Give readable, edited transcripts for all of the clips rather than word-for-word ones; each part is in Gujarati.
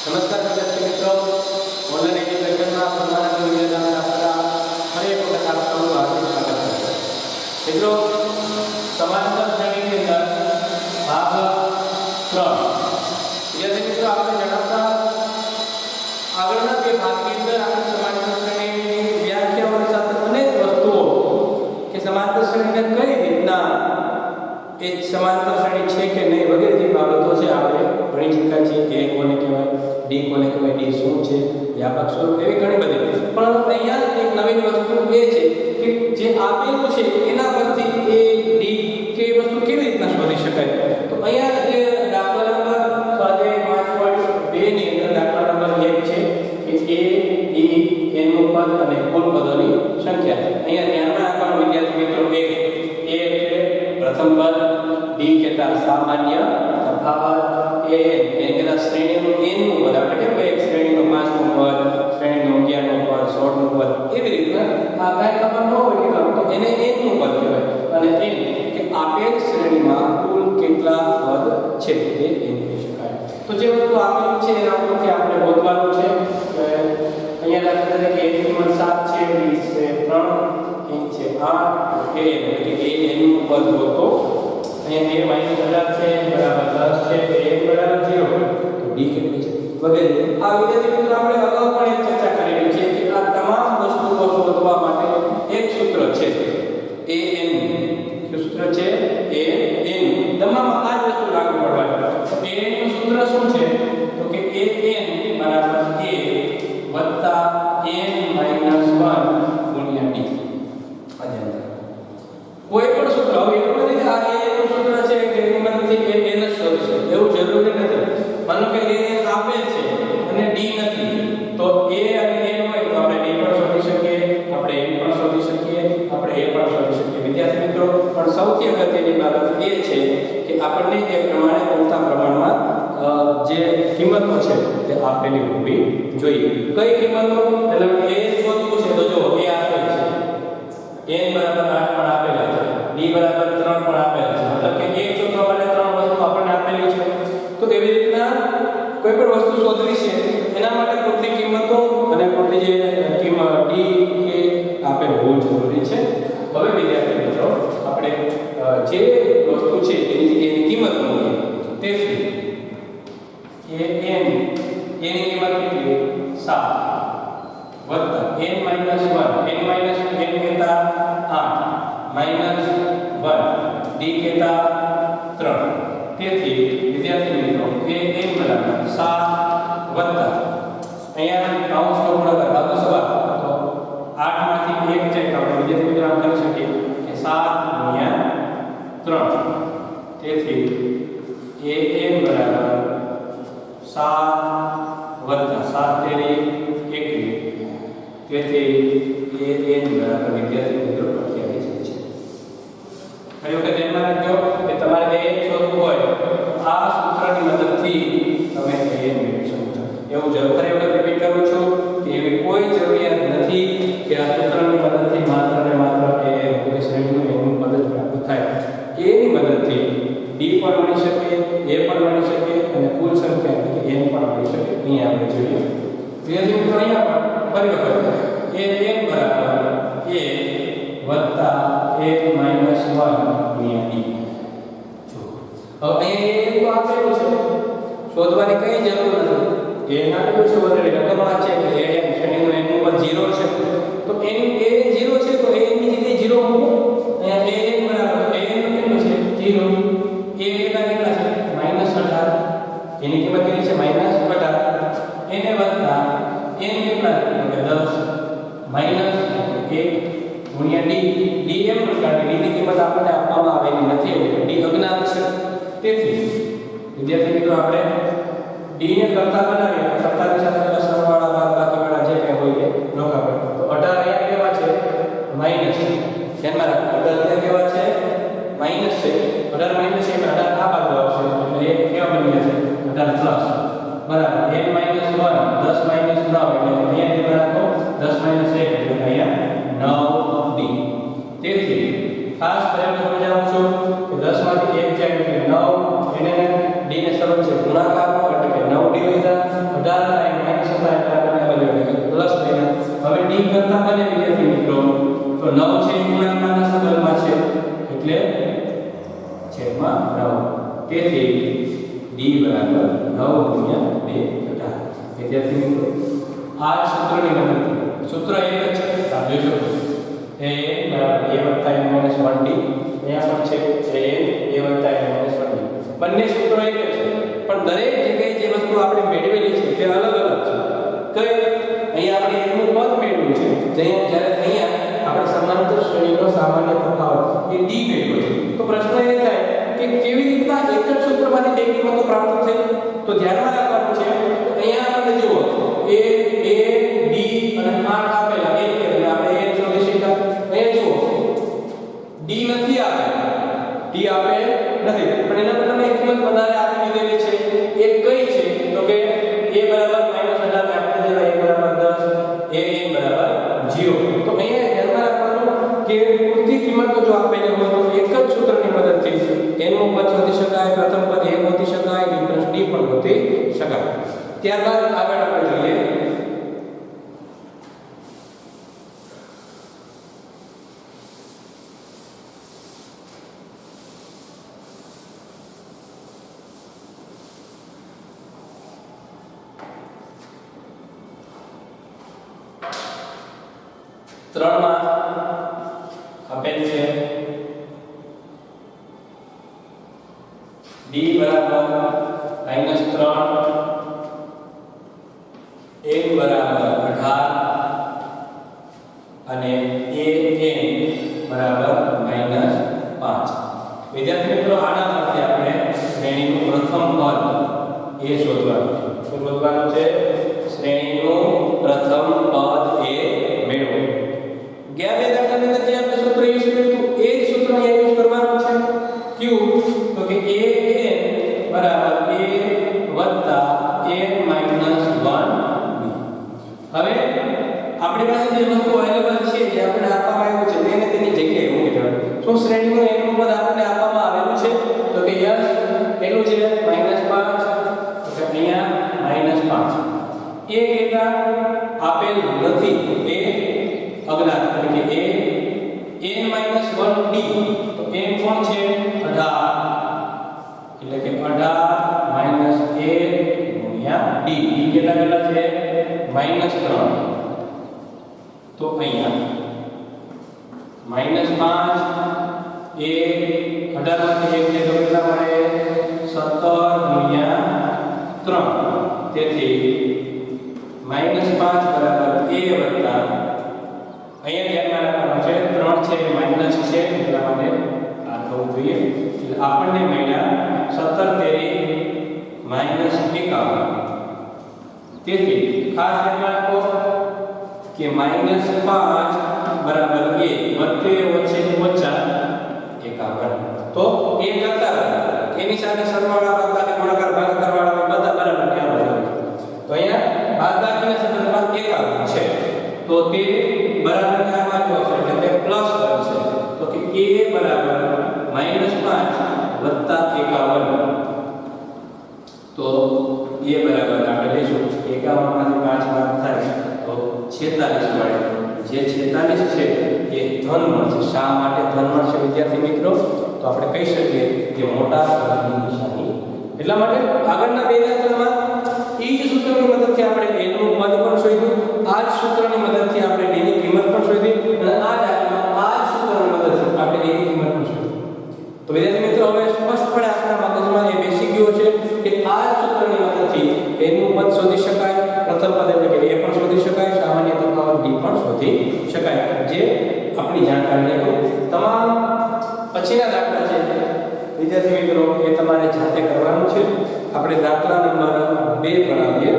નમસ્કાર વિદ્યાર્થી મિત્રો, ઓનલાઈન એજ્યુકેશનમાં તમારા વિદ્યાર્થીઓને આપણા ફરી એક વખત આપ સૌનું હાર્દિક સ્વાગત છે. મિત્રો, સમાંતર શ્રેણીની અંદર ભાગ 3. વિદ્યાર્થી મિત્રો, આપણે જણાવતા આગળના બે ભાગની અંદર આપણે સમાંતર શ્રેણીની વ્યાખ્યાઓની સાથે અનેક વસ્તુઓ કે સમાંતર શ્રેણીને કઈ રીતના એ સમાંતર શ્રેણી છે કે નહીં વગેરે જે બાબતો છે આપણે ભણી ચૂક્યા છીએ. એ કોને કહેવાય, ડી કોને કહેવાય, ડી શું છે, વ્યાપક સ્વરૂપ, એવી ઘણી બધી. પણ અહીંયા એક નવીન વસ્તુ એ છે કે જે આપેલું છે એના પરથી એ ડી કે વસ્તુ કેવી રીતના શોધી શકાય. તો અહીંયા જે દાખલા નંબર સ્વાધ્યાય 5.2 ની અંદર દાખલા નંબર 1 છે કે એ ડી એન નું પદ અને કુલ પદોની સંખ્યા. અહીંયા ધ્યાનમાં રાખવાનું વિદ્યાર્થી મિત્રો, એ એટલે પ્રથમ પદ, ડી કહેતા સામાન્ય તફાવત, એ કહેતા શ્રેણીનું n નું પદ. આપણે કેમ કે એક શ્રેણીનું 5 નું પદ, શ્રેણીનું 11 નું પદ, 16 નું પદ, એવી રીતના આ કાંઈ ખબર ન હોય કે તો એને n નું પદ કહેવાય. અને n કે આપેલ શ્રેણીમાં કુલ કેટલા પદ છે એ n કહી શકાય. તો જે વસ્તુ આપેલું છે એના ઉપરથી આપણે ગોતવાનું છે. અહીંયા દાખલા તરીકે a ની કિંમત 7 છે, b છે 3, n છે 8, એટલે કે a n નું પદ ગોતો. અહીંયા a - 18 છે બરાબર 10 છે, a બરાબર 0, તો d કેટલી છે વગેરે. આ વિદ્યાર્થી મિત્રો આપણે અગાઉ પણ એક ચર્ચા કરેલી છે કે આ તમામ વસ્તુઓ શોધવા માટે એક સૂત્ર છે an. શું સૂત્ર છે? an. તમામ આ જ વસ્તુ લાગુ પડવાની. an નું સૂત્ર શું છે? તો કે an બરાબર a વત્તા n - 1 ગુણ્યા d. કોઈ પણ સૂત્ર, હવે એવું નથી કે આ a નું સૂત્ર છે કે એની મદદથી n જ શોધીશું, એવું જરૂરી નથી. માનો કે a આપેલ છે અને d નથી, તો a અને n હોય તો આપણે d પણ શોધી શકીએ, આપણે n પણ શોધી શકીએ, આપણે a પણ શોધી શકીએ. વિદ્યાર્થી મિત્રો, પણ સૌથી અગત્યની બાબત એ છે કે આપણને એ પ્રમાણે પૂરતા પ્રમાણમાં જે કિંમતો છે તે આપેલી હોવી જોઈએ. કઈ કિંમતો? એટલે a શોધવું છે તો જો a આપેલ છે, n બરાબર 8 પણ આપેલા છે, d બરાબર 3 પણ આપેલા છે. મતલબ કે એક સૂત્ર માટે 3 વસ્તુ આપણને આપેલી છે. તો એવી રીતના કોઈ પણ વસ્તુ શોધવી છે એના માટે પૂરતી કિંમતો અને પૂરતી જે કિંમત d એ આપેલ હોવું જરૂરી છે. હવે વિદ્યાર્થી મિત્રો, આપણે જે વસ્તુ છે એની કિંમત મૂકીએ. તેથી an એની કિંમત કેટલી? 7 વત્તા n - 1, n કહેતા 8 - 1, d કહેતા 3. તેથી વિદ્યાર્થી મિત્રો, an બરાબર 7 વત્તા અહીંયા કૌંસનો ગુણાકાર બાજુ સવા, તો 8 માંથી 1 જાય તો આપણે વિદ્યાર્થી મિત્રો આમ કરી શકીએ કે 7 ગુણ્યા 3. તેથી an બરાબર 7 વત્તા 7 તેરી 21. તેથી an બરાબર વિદ્યાર્થી મિત્રો 28 છે. ફરી વખત ધ્યાનમાં રાખજો કે તમારે an શોધવું હોય આ સૂત્રની મદદથી તમે an મેળવી શકો છો. એવું જરૂર ફરી વખત રિપીટ કરું છું કે એવી કોઈ જરૂરિયાત નથી કે આ સૂત્રની મદદથી માત્ર ને માત્ર an એટલે શ્રેણીનું n નું પદ જ પ્રાપ્ત થાય. a ની મદદથી d પણ મળી શકે, a પણ મળી શકે અને કુલ સંખ્યા એટલે કે n પણ મળી શકે. અહીંયા આપણે જોઈએ વિદ્યાર્થી મિત્રો, અહીંયા પણ ફરી વખત an બરાબર a વત્તા n - 1 ગુણ્યા d. જો હવે અહીંયા a તો આપેલું છે, શોધવાની કઈ જરૂર નથી. a આપેલું છે ઓલરેડી, રકમમાં છે કે an શ્રેણીનું n નું પદ 0 છે. તો n a 0 છે તો a ની જગ્યાએ 0 મૂકો. અહીંયા an બરાબર an નું કેટલું છે? 0. a કેટલા છે? -18. એની કિંમત કેટલી છે? -18. એને વત્તા n કેટલા છે? 10 -1 ગુણ્યા d. d એમ કારણ કે d ની કિંમત આપણને આપવામાં આવેલી નથી એટલે d અજ્ઞાત છે. તેથી વિદ્યાર્થી મિત્રો, આપણે d ને કરતા બનાવીએ તો કરતાની સાથે સરવાળા બાદબાકીવાળા જે કંઈ હોય એ નોખા પડે. તો 18 અહીંયા કેવા છે? માઈનસ. ધ્યાનમાં રાખો, 18 કેવા છે? માઈનસ છે. 18 માઈનસ છે એટલે 18 આ બાજુ આવશે એટલે એ કેવા બની જશે? 18 પ્લસ બરાબર n - 1 10 - 9 એટલે અહીંયા જે રાખો 10 - 1 એટલે અહીંયા 9d. તેથી ખાસ કરીને સમજાવું છું કે 10 માંથી 1 જાય એટલે 9, એને d ને સરળ છે ગુણાકારનો એટલે કે 9d લીધા, 18 છેદમાં 9 તેથી d બરાબર 9 ગુણ્યા 2 18 વિદ્યાર્થી મિત્રો આ સૂત્રની મદદથી સૂત્ર એક જ છે આપ જોઈ શકો a બરાબર a વત્તા n માઈનસ 1d અહીંયા પણ છે a વત્તા n માઈનસ 1d બંને સૂત્રો એક જ છે પણ દરેક જગ્યાએ જે વસ્તુ આપણે મેળવેલી છે તે અલગ અલગ છે કઈ અહીંયા આપણે n નું પદ મેળવ્યું છે જ્યારે અહીંયા આપણે સમાંતર શ્રેણીનો સામાન્ય તફાવત એ d મેળવ્યો છે તો પ્રશ્ન એ થાય કે કેવી રીતના એક જ સૂત્રમાંથી બે કિંમતો પ્રાપ્ત થઈ તો ધ્યાનમાં રાખવાનું છે અહીંયા આપણે જુઓ a d અને 8 આપેલા એક એટલે આપણે a શોધી શક્યા અહીંયા જુઓ d નથી આપેલ d આપેલ નથી પણ એના બદલે એક કિંમત વધારે આપી દીધેલી છે એ કઈ છે તો કે a બરાબર -18 ને આપણે દેવા a બરાબર 10 a n બરાબર 0 તો અહીંયા ધ્યાનમાં રાખવાનું કે પૂરતી કિંમતો જો આપેલી હોય તો એક જ સૂત્રની મદદથી n નું પદ શોધી શકાય પ્રથમ પદ a શોધી શકાય ડિફરન્સ d પણ શોધી શકાય ત્યારબાદ આગળ આપણે જોઈએ ત્રણમાં આપેલ છે d બરાબર -3 n બરાબર 18 અને a n બરાબર -5 વિદ્યાર્થી મિત્રો આના પરથી આપણે શ્રેણીનું પ્રથમ પદ a શોધવાનું છે શું શોધવાનું છે શ્રેણીનું પ્રથમ પદ a મેળવો ગયા બે દાખલાની અંદર જે આપણે સૂત્ર યુઝ કર્યું હતું એ જ સૂત્ર અહીંયા યુઝ કરવાનું છે ક્યુ તો કે a n બરાબર a વત્તા a માઈનસ 1 હવે આપણી પાસે જે વસ્તુ અવેલેબલ છે જે આપણે આપવામાં આવ્યું છે તેને તેની જગ્યાએ મૂકી દેવાનું શું શ્રેણીનું n નું પદ આપણને આપવામાં આવેલું છે તો કે યસ કેટલું છે -5 તો અહીંયા -5 એ કેટલા આપેલ નથી એ અજ્ઞાત એટલે કે a n - 1d તો n કોણ છે 18 એટલે કે 18 - a ગુણ્યા d કેટલા છે -3 તો અહીંયા -5 a 18 માંથી 1 તો કેટલા મળે 17 ગુણ્યા 3 તેથી -5 બરાબર a વત્તા અહીંયા ધ્યાનમાં રાખવાનું છે 3 છે માઈનસ છે એટલા માટે આ થવું જોઈએ એટલે આપણને મળ્યા 17 તેરી -51 તેથી ખાસ ધ્યાનમાં રાખો કે -5 બરાબર a વધે ઓછે ઓછા 51 તો a કરતા એની સાથે સરવાળા બાદબાકી ગુણાકાર ભાગાકાર વાળા બધા બરાબર ત્યાં આવે તો અહીંયા બાદબાકીના સંદર્ભમાં 51 છે તો તે બરાબર આમાં આવશે એટલે તે પ્લસ બનશે તો કે a બરાબર -5 વત્તા 51 તો a બરાબર આપણે લઈશું 51 માંથી 5 બાદ થાય તો 46 મળે જે 46 છે એ ધન મળશે શા માટે ધન મળશે વિદ્યાર્થી મિત્રો તો આપણે કહી શકીએ કે મોટા પદની નિશાની એટલા માટે આગળના બે દાખલામાં એ જ સૂત્રની મદદથી આપણે n નું પદ પણ શોધ્યું આ જ સૂત્રની મદદથી આપણે d ની કિંમત પણ શોધી અને આ દાખલામાં આ જ સૂત્રની મદદથી આપણે a ની કિંમત પણ શોધી તો વિદ્યાર્થી મિત્રો હવે સ્પષ્ટપણે આપણા મગજમાં એ બેસી ગયો છે કે આ જ સૂત્રની મદદથી n નું પદ શોધી શકાય પ્રથમ પદ એટલે કે a પણ શોધી શકાય સામાન્ય તફાવત d પણ શોધી શકાય જે આપણી જાણકારી તમામ પછીના દાખલા છે વિદ્યાર્થી મિત્રો એ તમારે જાતે કરવાનું છે આપણે દાખલા નંબર 2 પર આવીએ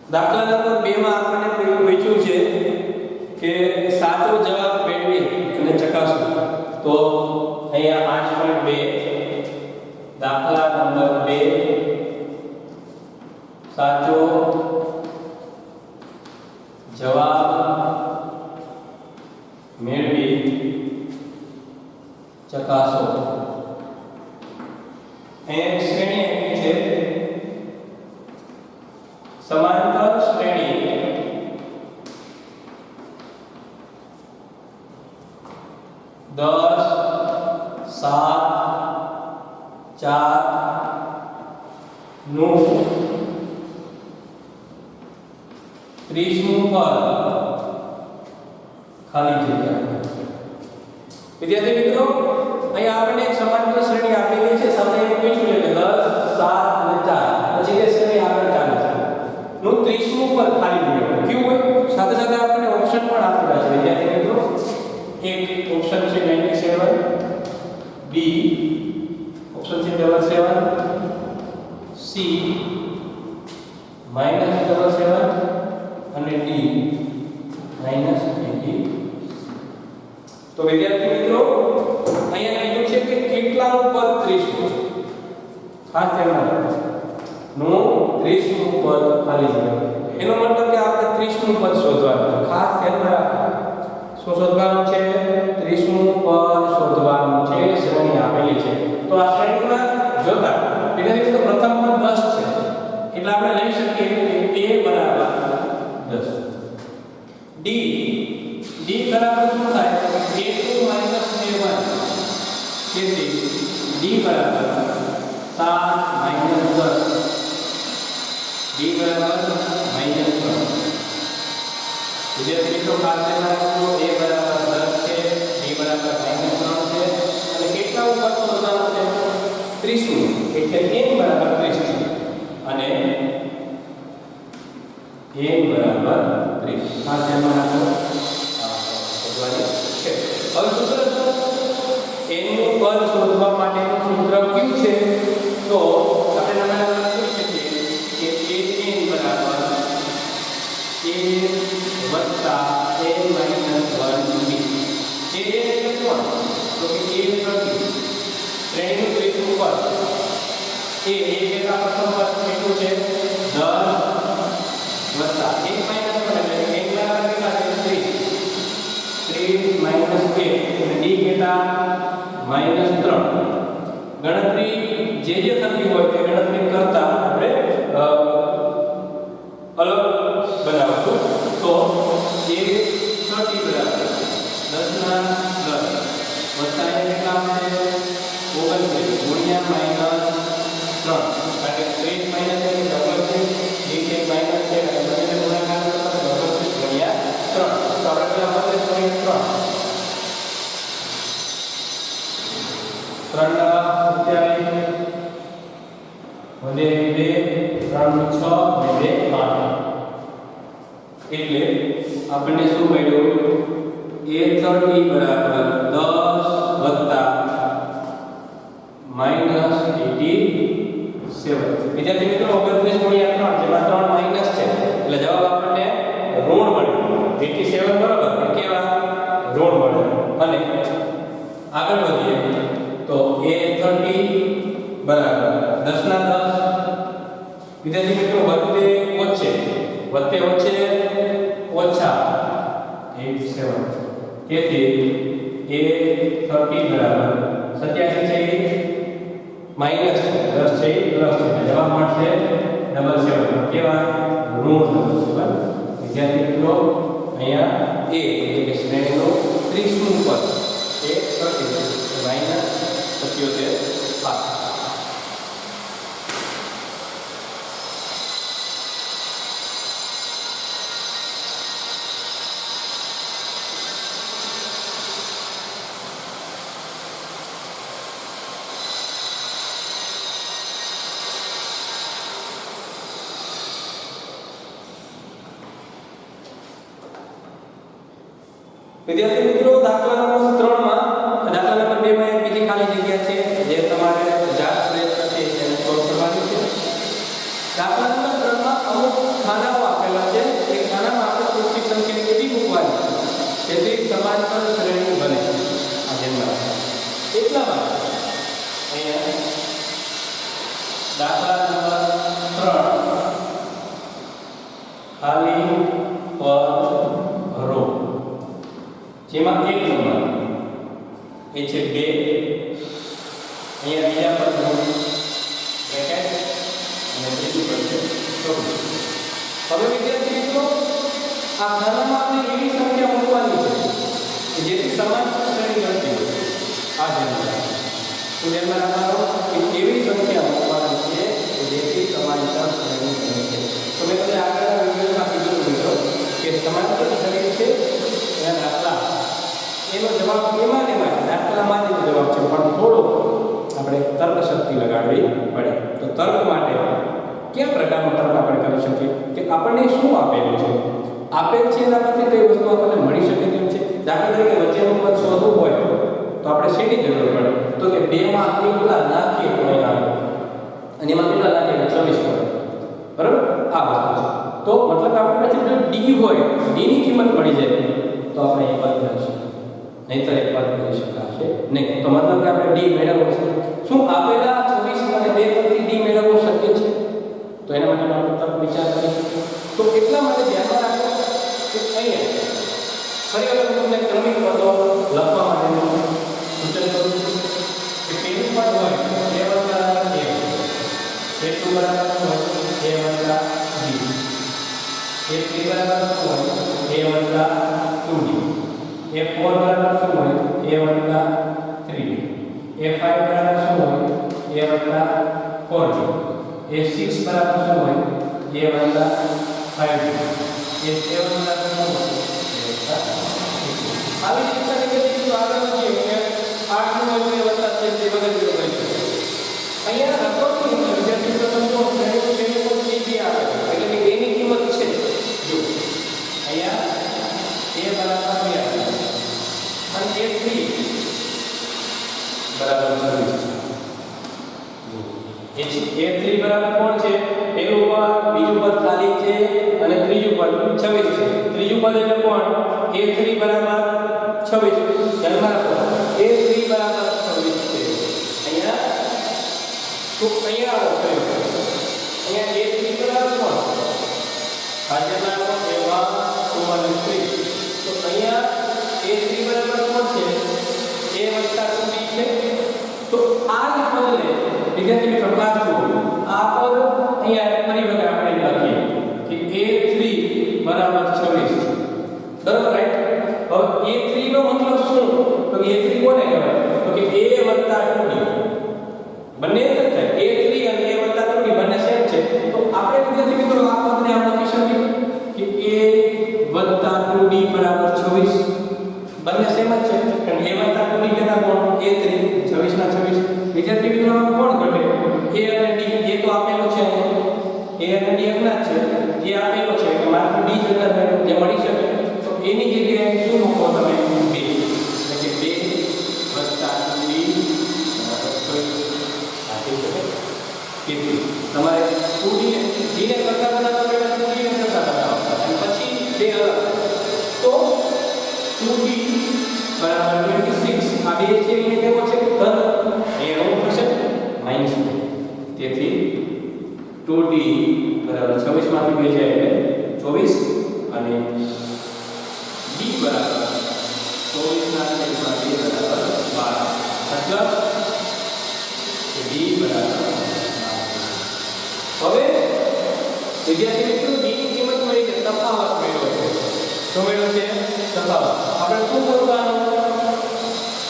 દાખલા નંબર 2 માં આપણને પૂછ્યું છે કે સાચો જવાબ મેળવી અને ચકાસો તો અહીંયા 5.2 દાખલા નંબર 2 સાચો જવાબ મેળવી ચકાસો એક શ્રેણી આપી છે સમાંતર શ્રેણી 10 7 4 નું 30મું પદ ખાલી જગ્યા. વિદ્યાર્થી મિત્રો અહીં આપણે એક સમાંતર શ્રેણી આપેલી છે સામે એક પૂછ્યું છે કે 10 7 અને 4 પછી એ શ્રેણી આગળ ચાલે છે નું 30મું પદ ખાલી જગ્યા કેવું હોય. સાથે સાથે આપણે ઓપ્શન પણ આપેલા છે વિદ્યાર્થી મિત્રો. એક ઓપ્શન છે 97, બી ઓપ્શન છે 77, સી -77 અને ડી -80. તો વિદ્યાર્થી મિત્રો અહીંયા કીધું છે કે કેટલાનું પદ 30 ખાસ ધ્યાન રાખો નું 30મું પદ ખાલી જગ્યા. એનો મતલબ કે આપણે 30મું પદ શોધવાનું. ખાસ ધ્યાન રાખો શું શોધવાનું છે? 30મું પદ શોધવાનું છે. શ્રેણી આપેલી છે તો આ શ્રેણીમાં જોતા વિદ્યાર્થી મિત્રો પ્રથમ પદ 10 છે એટલે આપણે લઈ શકીએ કે a બરાબર 10. d બરાબર શું થાય? a2 - a1 તેથી d બરાબર 7 - 10. d બરાબર -3. વિદ્યાર્થી મિત્રો ખાસ ધ્યાન રાખજો a બરાબર 10 છે, d બરાબર -3 છે અને કેટલા ઉપર શોધવાનું છે? 30મું એટલે n બરાબર 30 છે અને n બરાબર 30. ખાસ ધ્યાન રાખો શોધવાની છે. હવે સૂત્ર n નું પદ શોધવા માટેનું સૂત્ર કયું છે? તો આપણે નંબર લખી શકીએ કે an બરાબર a વત્તા a માઈનસ 1b. a એટલે કોણ? તો કે a 30 શ્રેણીનું 30મું પદ. a કેટલા પ્રથમ પદ કેટલું છે? 10 વત્તા 1 માઈનસ 1 એટલે n બરાબર કેટલા છે? 30 માઈનસ 1 અને d કેટલા? -3. ગણતરી જે થતી હોય તે ગણતરી કરતા આપણે અલગ બનાવશું. તો a 30 બરાબર 10 ના 10 વત્તા એ કેટલા આવશે? 29 ગુણ્યા -3 કારણ કે 30 માઈનસ છે ડબલ છે, d છે માઈનસ છે એટલે બંનેને ગુણાકાર કરતા 29 ગુણ્યા 3 તો આપણે પેલા 32 ગુણ્યા 3 3 ના 27 વધે 2 3 6 અને 2 8 એટલે આપણને શું મળ્યું? a30 બરાબર 10 વત્તા -87. વિદ્યાર્થી મિત્રો 29 ગુણ્યા 3 જેમાં 3 માઈનસ છે એટલે જવાબ આપણને ઋણ મળ્યો. 87 બરાબર પણ કેવા? ઋણ મળ્યો. અને આગળ વધીએ તો a30 બરાબર 10 ના 10 વિદ્યાર્થી મિત્રો વત્તે ઓછે ઓછા 87 તેથી a30 બરાબર 87 છે માઈનસ 10 છે પ્લસ છે જવાબ મળશે 77 કેવા? ઋણ 77. વિદ્યાર્થી મિત્રો અહીંયા a એટલે કે શ્રેણીનું 30મું પદ એ 30 માઈનસ 77 પાસ. વિદ્યાર્થી મિત્રો દાખલા નંબર 3 માં દાખલા નંબર 2 માં એક બીજી ખાલી જગ્યા છે જે તમારે જાત પ્રયત્ન છે તેને સોલ્વ કરવાની છે. દાખલા નંબર 3 માં અમુક ખાનાઓ આપેલા છે. એક ખાનામાં આપણે પૂરતી સંખ્યા કેવી મૂકવાની જેથી સમાંતર શ્રેણી બને. આ જેમાં એટલા માટે અહીંયા દાખલા નંબર 3 ખાલી પદ ભરો જેમાં એક નંબર એ છે 2 અહીંયા બીજા પદનું બરાબર એક એવી સંખ્યા મૂકવાની છે કે જેથી સમાંતર શ્રેણી બને છે. તો મેં તમને આગળના વિડિયોમાં કીધું મિત્રો કે સમાંતર શ્રેણી છે એના દાખલા એનો જવાબ એમાં ને એમાં દાખલામાંથી જવાબ છે, પણ થોડો આપણે તર્ક શક્તિ લગાડવી પડે. તો તર્ક માટે કયા પ્રકારનો તર્ક આપણે કરી શકીએ કે આપણને શું આપેલું છે, આપેલ છે એના પરથી કઈ વસ્તુ આપણને મળી શકે તેમ છે. દાખલા તરીકે વચ્ચેનું પદ શોધવું હોય તો આપણે શેની જરૂર પડે તો કે 2 માં કેટલા નાખીએ તો અહીં આવે અને એમાં કેટલા નાખીએ 24 મળે. બરાબર, આ વસ્તુ છે. તો મતલબ આપણે પાસે જો d હોય, d ની કિંમત મળી જાય તો આપણે એક પદ કરીશું, નહીંતર એક પદ કરી શકાશે નહીં. તો મતલબ કે આપણે d મેળવવું છે. શું આપેલા 24 અને 2 પરથી d મેળવવું શક્ય છે? તો એના માટે આપણે તર્ક વિચાર કરીશું. તો એટલા માટે ધ્યાનમાં રાખો કે અહીંયા ફરી વખત તમને ક્રમિક પદો લખવા માટેનું સૂચન કરું છું કે પહેલું પદ હોય a વત્તા a, a2 બરાબર હોય a વત્તા b, a3 બરાબર શું હોય a વત્તા 2d, a4 બરાબર શું હોય a વત્તા 3d, a5 બરાબર શું હોય a વત્તા 4d, a6 બરાબર શું હોય a વત્તા 5d, a7 બરાબર શું હોય આવી રીતે નીકળી તો આગળ વધીએ કે 8 નો હોય વત્તા 3 જે વગર જેવું કહી શકે. અહીંયા રકમની અંદર વિદ્યાર્થી મિત્રો સમજો શ્રેણી પર સીધી આવે એટલે કે a ની કિંમત છે. જો અહીંયા a બરાબર 2 આવે અને a3 બરાબર 26. a3 બરાબર કોણ છે? પહેલું પદ, બીજું પદ ખાલી છે અને ત્રીજું પદ 26 છે. ત્રીજું પદ એટલે કોણ? a3 બરાબર 26. ધ્યાનમાં રાખો a3 બરાબર 26 છે. અહીંયા તો અહીંયા આવો થયો. અહીંયા a3 બરાબર કોણ? ભાજ્યના એવા 3. તો અહીંયા a3 બરાબર કોણ છે? a વત્તા 2b છે. તો આ જ પદને વિદ્યાર્થી મિત્રો ક્લાસ જુઓ. આ પદ અહીંયા ફરી વખત આપણે લખીએ કે a3 બરાબર 26. બરાબર, રાઈટ? હવે a3 નો મતલબ શું? તો a3 કોને કહેવાય? તો કે a વત્તા 2d. બંને એક જ થાય. a3 અને a વત્તા 2d બંને સેમ છે. તો આપણે વિદ્યાર્થી મિત્રો આ પદને આમ લખી શકીએ કે a વત્તા 2d બરાબર 26. બંને સેમ જ છે. કારણ a વત્તા 2d કેટલા કોણ? a3 26 ના 26. વિદ્યાર્થી મિત્રો કોણ ઘટે? a અને d એ તો આપેલો છે. a અને d એકલા જ છે. એ આપેલો છે કે માત્ર d જેટલા જે મળી શકે. તો એની જગ્યાએ શું મૂકો તમે? 2. એટલે કે 2 વત્તા 2d બરાબર 26. આ થઈ શકે. તેથી તમારે 2d ને d ને કરતા બનાવવા પહેલા 2d ને કરતા બનાવવા અને પછી 2 અલગ. તો 2d બરાબર 26. આ બે છે એને કેવો છે? ધન. એ શું થશે? -2. તેથી 2d બરાબર 26 માંથી 2 જાય એટલે 24 અને d બરાબર 24 ના છેદમાં 2 બરાબર 12. મતલબ કે d બરાબર 12. હવે વિદ્યાર્થી મિત્રો d ની કિંમત મળી છે, તફાવત મેળવો છે. શું મેળવો છે? તફાવત. આપણે શું કરવાનું?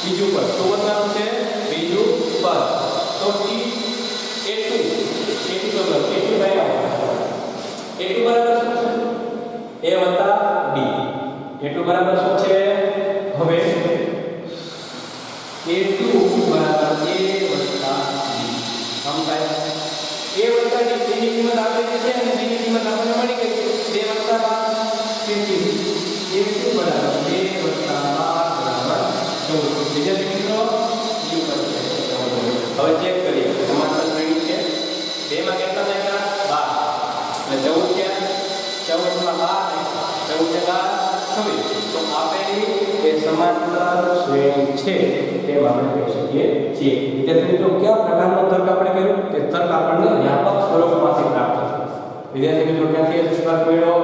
બીજું પદ. શું કરવાનું છે? બીજું પદ. તો t a2 તો a2 ભાઈ a2 બરાબર શું છે? a વત્તા d. a2 બરાબર શું છે? હવે a2 બરાબર a વત્તા d. આમ થાય a વત્તા d ની કિંમત આપણે છે અને d ની કિંમત આપણને મળી ગઈ 2 વત્તા 12 તેથી a2 બરાબર 2 વત્તા 12 બરાબર 14. વિદ્યાર્થી મિત્રો u પર છે. હવે ચેક કરીએ. સમાંતર શ્રેણી છે. 2 માં કેટલા નાખ્યા? 12. એટલે 14 ક્યાં? 14 માં 12 14 26. તો આપેલી એ સમાંતર શ્રેણી છે તેમ આપણે કહી શકીએ છીએ. વિદ્યાર્થી મિત્રો કયા પ્રકારનો તર્ક આપણે કર્યો? તે તર્ક આપણને વ્યાપક સ્વરૂપમાંથી પ્રાપ્ત થયો. વિદ્યાર્થી મિત્રો ક્યાંથી તર્ક મેળવો?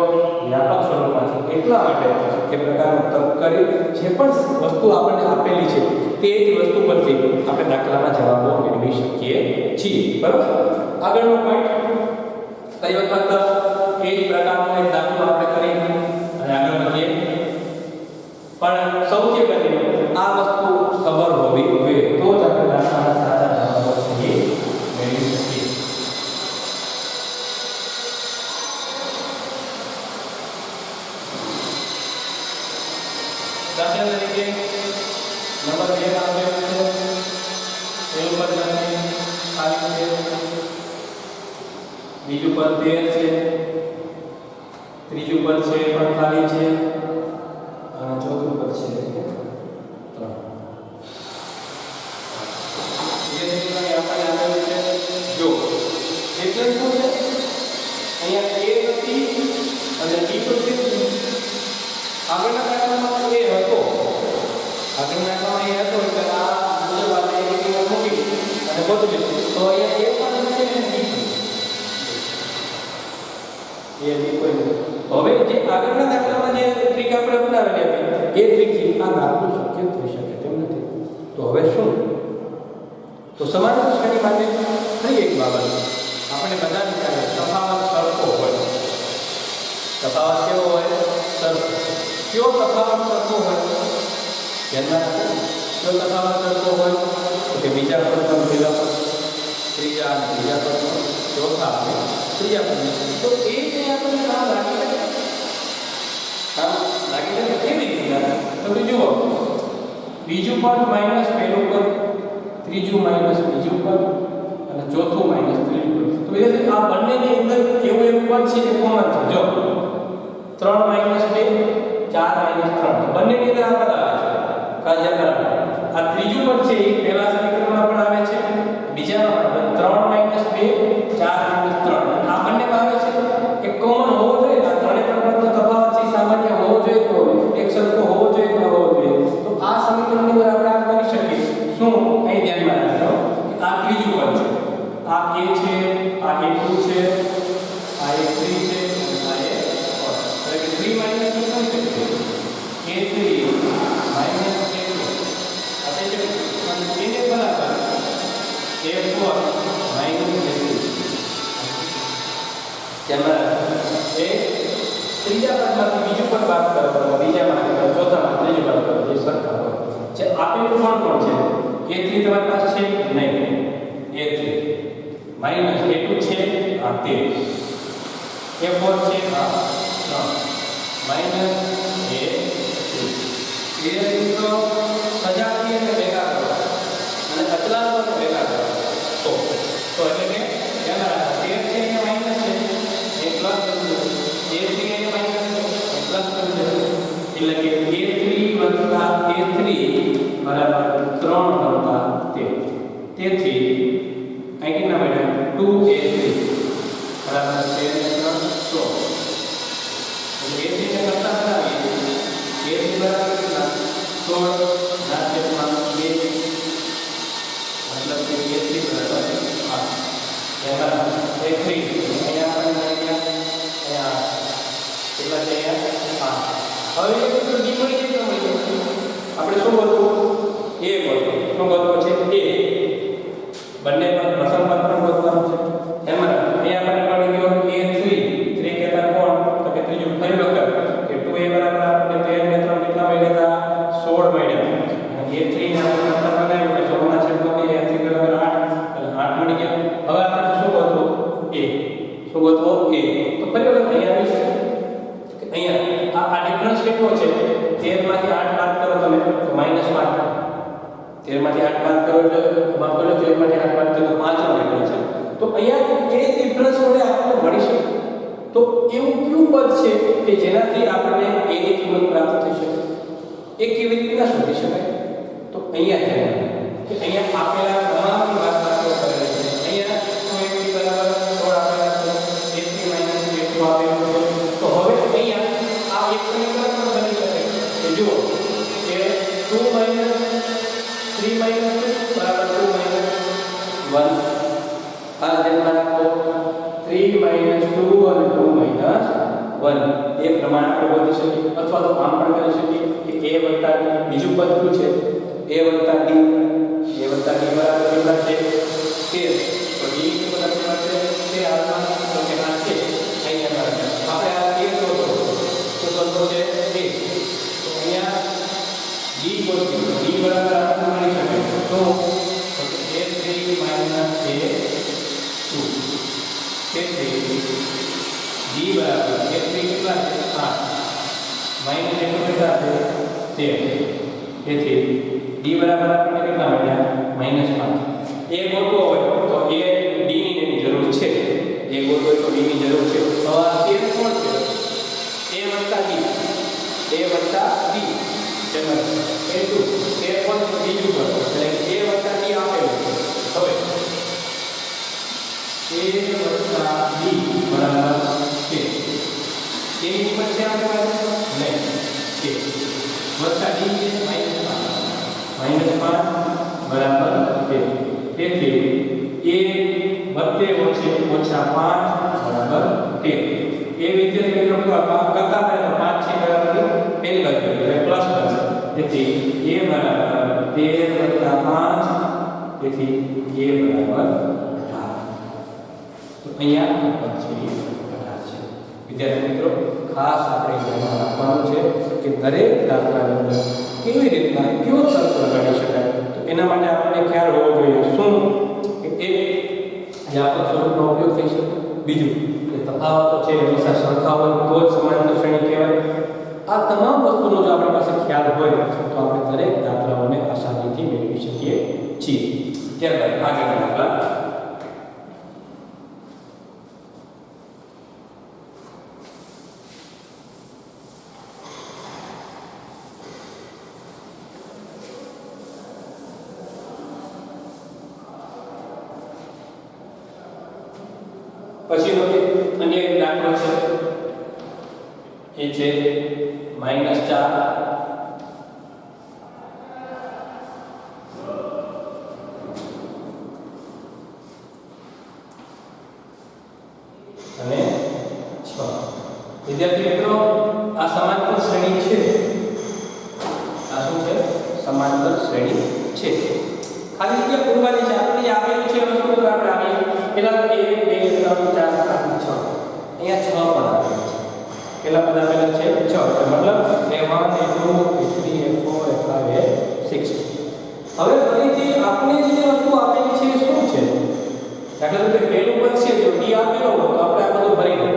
વ્યાપક સ્વરૂપમાંથી. એટલા માટે એ પ્રકારનો તર્ક કરી જે પણ વસ્તુ આપણને આપેલી છે તે જ વસ્તુ પરથી આપણે દાખલાના જવાબો મેળવી શકીએ છીએ. બરાબર? આગળનો પોઈન્ટ કઈ વખત એ જ પ્રકારનો એક દાખલો આપણે કરી અને આગળ વધીએ. પણ સૌથી પહેલી આ વસ્તુ ખબર હોવી જોઈએ તો જ આપણે દાખલાના સાચા જવાબ બીજું પદ 13 છે, ત્રીજું પદ છે એ પણ ખાલી છે અને ચોથું પદ છે 3. વિદ્યાર્થી આપણે આવેલું છે જો એટલે શું છે અહીંયા a નથી અને b તો છે આગળના દાખલામાં a હતો, આગળના દાખલામાં a હતો એટલે આ મુજબ આપણે એક કિંમત મૂકી અને બદલી તો અહીંયા a પણ છે અને b પણ એ b કોઈ નથી. હવે જે આગળના દાખલામાં જે ટ્રીક આપણે બનાવેલી હતી એ ટ્રીકથી આ દાખલો શક્ય થઈ શકે તેમ નથી. તો હવે શું? તો સમાંતર શ્રેણી માટે ફરી એક બાબત આપણે બધાને ખ્યાલ છે તફાવત સરખો હોય. તફાવત કેવો હોય? સરખો. કયો તફાવત સરખો હોય? ધ્યાનમાં રાખો. કયો તફાવત સરખો હોય? તો કે બીજા પદમાં પહેલા પદ, ત્રીજા અને ત્રીજા પદમાં, ચોથા અને ત્રીજા પદમાં. તો એ જે આપણને કામ લાગી શકે, કામ લાગી શકે કેવી રીતે? તો જુઓ, બીજું પદ માઇનસ પહેલું પદ, ત્રીજું માઇનસ બીજું પદ અને ચોથું માઇનસ ત્રીજું પદ. તો એટલે આ બંનેની અંદર એવું એક પદ છે જે કોમન છે. જો 3 માઇનસ 2, 4 માઇનસ 3 બંનેની અંદર આ પદ આવે છે. કાજ્યા આ ત્રીજું પદ છે એ પહેલા સમીકરણમાં પણ આવે છે, બીજામાં 3 માઇનસ 2, 4 માઇનસ 3 આ બંનેમાં આવે છે. એક કોમન હોવો જોઈએ. આ ત્રણે ત્રણ પદનો તફાવત છે સામાન્ય હોવો જોઈએ તો એક સરખો હોવો જોઈએ કે ન હોવો જોઈએ. તો આ સમીકરણની અંદર આપણે આ કરી શકીએ. શું? અહીં ધ્યાનમાં રાખજો કે આ ત્રીજું પદ છે, આ a છે, આ a2 છે, આ a3 છે અને આ a4. એટલે કે 3 માઈનસ 2 કરી શકીએ. a3 માઈનસ a2 આ થઈ શકે અને એને બરાબર a4 માઈનસ a3. ધ્યાનમાં રાખજો. એ ત્રીજા પદમાંથી બીજું પદ બાદ કરો, બીજામાંથી ચોથામાં ત્રીજું પદ કરો જે સરખા હોય. જે આપેલું કોણ છે? a3 તમારી પાસે છે નહીં, a3 માઈનસ a2 છે આ 13, a4 છે આ 3 માઈનસ a3. ક્લિયર? મિત્રો સજાતી અને ભેગા કરો અને અચલાંકોને ભેગા કરો તો એટલે કે ધ્યાન રાખો 13 છે એ માઈનસ છે એ પ્લસ કરજો, a3 એ માઈનસ છે એ પ્લસ કરજો. એટલે કે a3 વત્તા a3 બરાબર 3 વત્તા 13. તેથી અહીં કેટલા મળ્યા? 2a3 બરાબર 13 ને 3 16. એટલે a3 ને કરતા બનાવીએ. a3 બરાબર કેટલા? 16 ના છેદમાં 2 મતલબ કે a3 બરાબર 8. એમાં a3 અહીંયા આપણે અહીંયા કેટલા છે? 8. હવે એ તો ડી મળી જાય તો મળી જાય. આપણે શું બોલવું? a બોલવું. શું બોલવું છે? a. બંને પર પ્રથમ પદ પણ બોલવાનું છે. એમાં અહીંયા આપણે મળી ગયો a3. 3 કેટલા કોણ? તો કે ત્રીજું ફરી વખત કે 2a બરાબર આપણે 13 ને 3 કેટલા મળ્યા? 16 મળ્યા. અને a3 ને આપણે કરતા બનાવ્યું કે 16 ના છેદમાં 2 a3 બરાબર 8 એટલે 8 મળી ગયા. હવે આપણે શું ગોતવું? a. શું ગોતવું? a. તો ફરી વખત અહીંયા આવી છે કે અહીંયા આ ડિફરન્સ કેટલો છે? 13 માંથી 8 બાદ કરો તમે તો -5. 13 માંથી 8 બાદ કરો એટલે માફ કરો 13 માંથી 8 બાદ કરો તો 5 મળે છે. તો અહીંયા એ ડિફરન્સ વડે આપણને મળી શકે. તો એવું કયું પદ છે કે જેનાથી આપણને a ની કિંમત પ્રાપ્ત થઈ શકે? એ કેવી રીતના શોધી શકાય? તો અહીંયા છે કે અહીંયા આપેલા તમામની વાત આપણે કરેલી છે. અહીંયા 2a બરાબર 16 આપેલા છે, a3 a2 આપેલું છે. તો હવે અહીંયા આ એક સમીકરણ પણ બની શકે કે જુઓ કે 2 3 2 બરાબર 2 1. આ ધ્યાનમાં રાખો 3 2 અને 2 1 એ પ્રમાણે આપણે ગોતી શકીએ. અથવા તો આમ પણ કરી શકીએ કે a વત્તા d બીજું પદ શું છે? a વત્તા d બરાબર કેટલા છે? 13. તો d ની કિંમત કેટલા છે? તે હાલમાં તો કે આ છે અહીંયા આપણે આ 13 શોધો તો શોધો છે a. તો અહીંયા d ગોતીએ. d બરાબર આપણને મળી શકે તો a3 a2. તેથી d બરાબર a3 કેટલા છે? 8 માઈનસ a2 કેટલા છે? 13. તેથી d બરાબર આપણને કેટલા મળ્યા? -5. a ગોતવો હોય તો a d ની જરૂર છે. એ ગોતો તો ડી ની જરૂર છે. હવે 13 કોણ છે? a વત્તા b, a વત્તા b જેમાં a2 13 કોણ છે? બીજું પદ એટલે a વત્તા b આપેલું છે. હવે a વત્તા b બરાબર છે. એની કિંમત છે આપણે પાસે નહીં છે વત્તા d છે -5 બરાબર છે. તેથી a વત્તે ઓછા 5 બરાબર 13. એ વિદ્યાર્થી મિત્રો કરતા હોય તો 5 છે બરાબર પેલી બાજુ એટલે પ્લસ થશે. તેથી a બરાબર 13 5 તેથી a બરાબર 18. તો અહીંયા પછી 18 છે. વિદ્યાર્થી મિત્રો ખાસ આપણે ધ્યાન રાખવાનું છે કે દરેક દાખલાની અંદર કેવી રીતના કેવો તર્ક લગાડી શકાય. તો એના માટે આપણને ખ્યાલ હોવો જોઈએ શું કે એક વ્યાપક સ્વરૂપનો ઉપયોગ થઈ શકે, બીજું કે તફાવતો છે હંમેશા સરખા હોય તો જ સમાંતર શ્રેણી કહેવાય. આ તમામ વસ્તુનો જો આપણી પાસે ખ્યાલ હોય તો આપણે દરેક દાખલાઓને આસાનીથી મેળવી શકીએ છીએ. ત્યારબાદ આગળના દાખલા પછીનો અન્ય એક દાખલો છે એ છે -4 અને 6. વિદ્યાર્થી મિત્રો આ સમાંતર શ્રેણી છે. આ શું છે? સમાંતર શ્રેણી છે. ખાલી જગ્યા પૂરવાની છે. આપણે જે આપેલું છે વસ્તુ પર આપણે આવીએ પેલા 1 2 3 4 5 6 અહીંયા 6 પદ આપેલા છે. પેલા પદ આપેલા છે 6 મતલબ A1 A2 A3 A4 A5 A6. હવે ફરીથી આપણે જે વસ્તુ આપેલી છે શું છે? દાખલા તરીકે પહેલું પદ છે જો d આપેલો હોય તો આપણે આ બધું ભરી દઈએ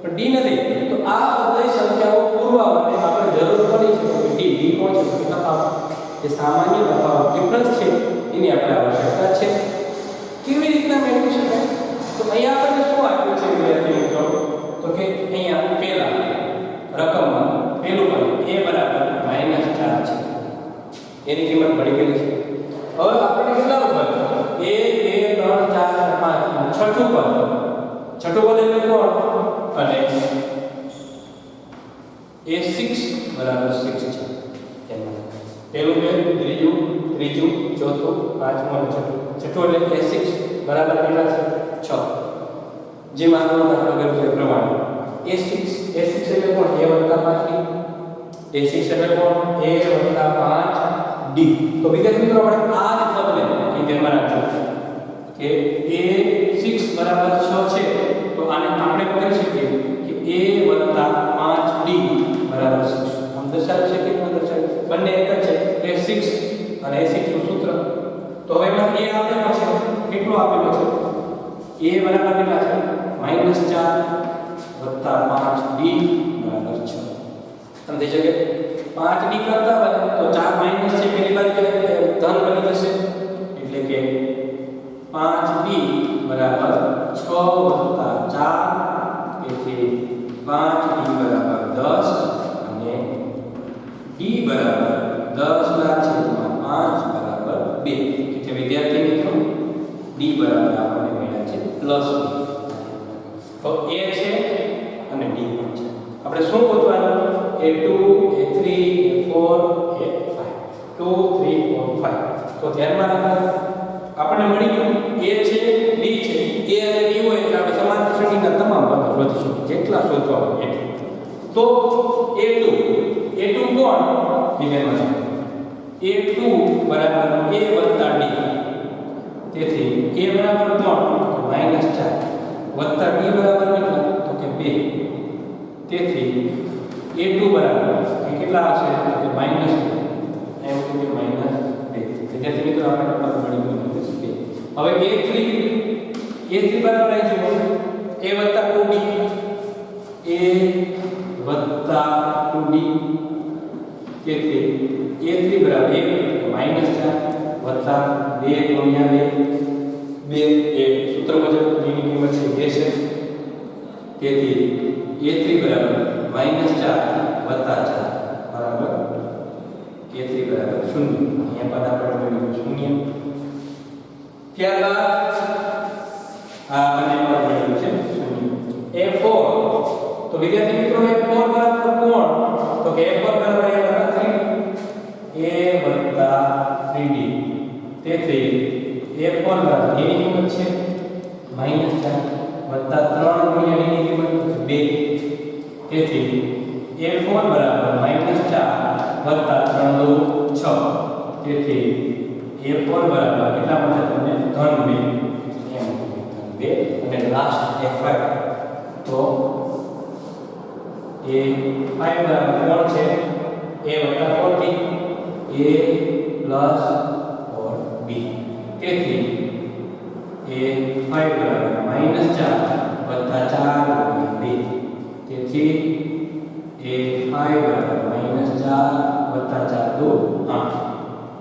પણ d નથી તો આ બધી સંખ્યાઓ પૂરવા માટે આપણે જરૂર પડી છે કે d કોણ છે? તફાવત જે સામાન્ય તફાવત ડિફરન્સ છે એની આપણે આવશ્યકતા છે. કેવી રીતના મેળવી શકાય? તો અહીંયા આપણે શું આપ્યું છે વિદ્યાર્થી મિત્રો? તો કે અહીંયા પહેલા રકમમાં પહેલું પદ a બરાબર -4 છે. એની કિંમત મળી ગઈ છે. હવે આપણે કેટલા પદ 1 2 3 4 5 છઠ્ઠું પદ એટલે કોણ? અને a6 બરાબર 6 છે. પહેલું બે ત્રીજું ચોથું પાંચમું અને છઠ્ઠું એટલે a6 બરાબર કેટલા છે? 6. જે માનવાનો દાખલો કર્યો છે એ પ્રમાણે a6 એટલે કોણ? a વત્તા 5d. a6 એટલે કોણ? a વત્તા 5d. તો વિદ્યાર્થી મિત્રો આપણે આ જ પદને અહીં ધ્યાનમાં રાખજો કે a6 બરાબર 6 છે તો આને આપણે કરી શકીએ કે a વત્તા 5d બરાબર 6. આમ દર્શાવી શકીએ કે ન દર્શાવી? બંને એક જ છે a6 અને a6 નું સૂત્ર. તો હવે એમાં a આપેલો છે કેટલો આપેલો છે? a બરાબર કેટલા છે? -4 વત્તા 5d બરાબર 6. સમજી શકે? 5d કરતા હોય તો 4 માઈનસ છે પેલી બાજુ ધન બની જશે એટલે કે 5d બરાબર 6 વત્તા 4 તેથી 5d બરાબર 10 અને d બરાબર 10/5 બરાબર 2. એટલે વિદ્યાર્થી મિત્રો d બરાબર આપણને મળ્યા છે +2. તો a છે અને d પણ છે. આપણે શું ગોતવાનું? a2 a3 a4 a5 2 3 4 5. તો ધ્યાનમાં રાખો આપણને મળી ગયું a છે d છે. a અને d હોય એટલે આપણે સમાંતર શ્રેણીના તમામ પદો શોધીશું જેટલા શોધવા હોય એટલા. તો a2 કોણ? ધ્યાનમાં a2 બરાબર a વત્તા d. તેથી a બરાબર કોણ? -4 વત્તા d બરાબર કેટલા? તો કે 2. તેથી a2 બરાબર એ કેટલા હશે? તો કે -2. એમ કે -2. વિદ્યાર્થી મિત્રો આપણે પદ મળી ગયું છે 2. હવે a3 બરાબર આવી જુઓ a વત્તા 2d તેથી a3 બરાબર 1 -4 વત્તા 2 × 2 d 2 એ સૂત્ર મુજબ b ની કિંમત છે 2 છે તેથી a3 બરાબર -4 + 4 બરાબર a3 બરાબર 0 અહીંયા પદ આપણે મેળવ્યું 0 ત્યારબાદ આ બંને પદ મેળવ્યું છે 0 a4 તો વિદ્યાર્થી મિત્રો a4 બરાબર કોણ તો કે a4 બરાબર a + 3d તેથી a4 બરાબર a ની કિંમત છે -4 + 3 ગુણ્યા d ની કિંમત 2 તેથી a4 બરાબર -4 + 3 = 6 તેથી a4 બરાબર કેટલા મળશે તમને ધન 2 અને લાસ્ટ a5 તો a5 બરાબર કોણ છે a + 4t a + 4b તેથી a5 બરાબર -4 + 4 × 2 તેથી a5 બરાબર -4 + 4 2 8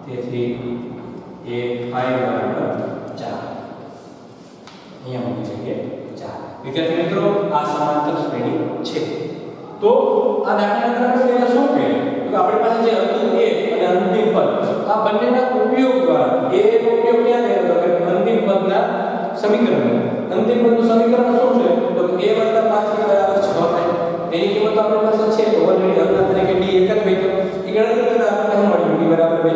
તેથી a5 બરાબર 4 અહીંયા મૂકી શકીએ 4 વિદ્યાર્થી મિત્રો આ સમાંતર શ્રેણી છે તો આ દાખલા અંદર આપણે શું કરીએ તો આપણી પાસે જે અંતિમ a અને અંતિમ પદ આ બંનેના ઉપયોગ દ્વારા a નો ઉપયોગ ક્યાં થયો તો કે અંતિમ પદના સમીકરણમાં અંતિમ પદનું સમીકરણ શું છે તો a + 5 બરાબર 6 થાય તેની કિંમત તો આપણી પાસે છે તો ઓલરેડી અજ્ઞાત તરીકે d એક જ હોય તો એ ગણતરી કરતા આપણને મળ્યું d બરાબર 2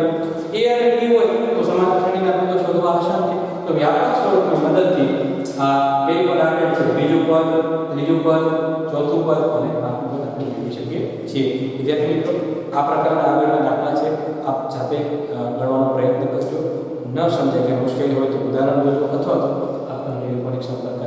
a અને d હોય તો સમાંતર શ્રેણીના પદો શોધવા આસાન છે તો વ્યાપક સ્વરૂપની મદદથી આ બે પદ આપેલ છે બીજું પદ ત્રીજું પદ ચોથું પદ અને પાંચમું પદ આપણે મેળવી શકીએ છીએ વિદ્યાર્થી મિત્રો આ પ્રકારના આગળના દાખલા છે આપ જાતે ગણવાનો પ્રયત્ન કરજો ન સમજાય કે મુશ્કેલી હોય તો ઉદાહરણ જોજો અથવા તો આપણને નિરીક્ષણ સંપર્ક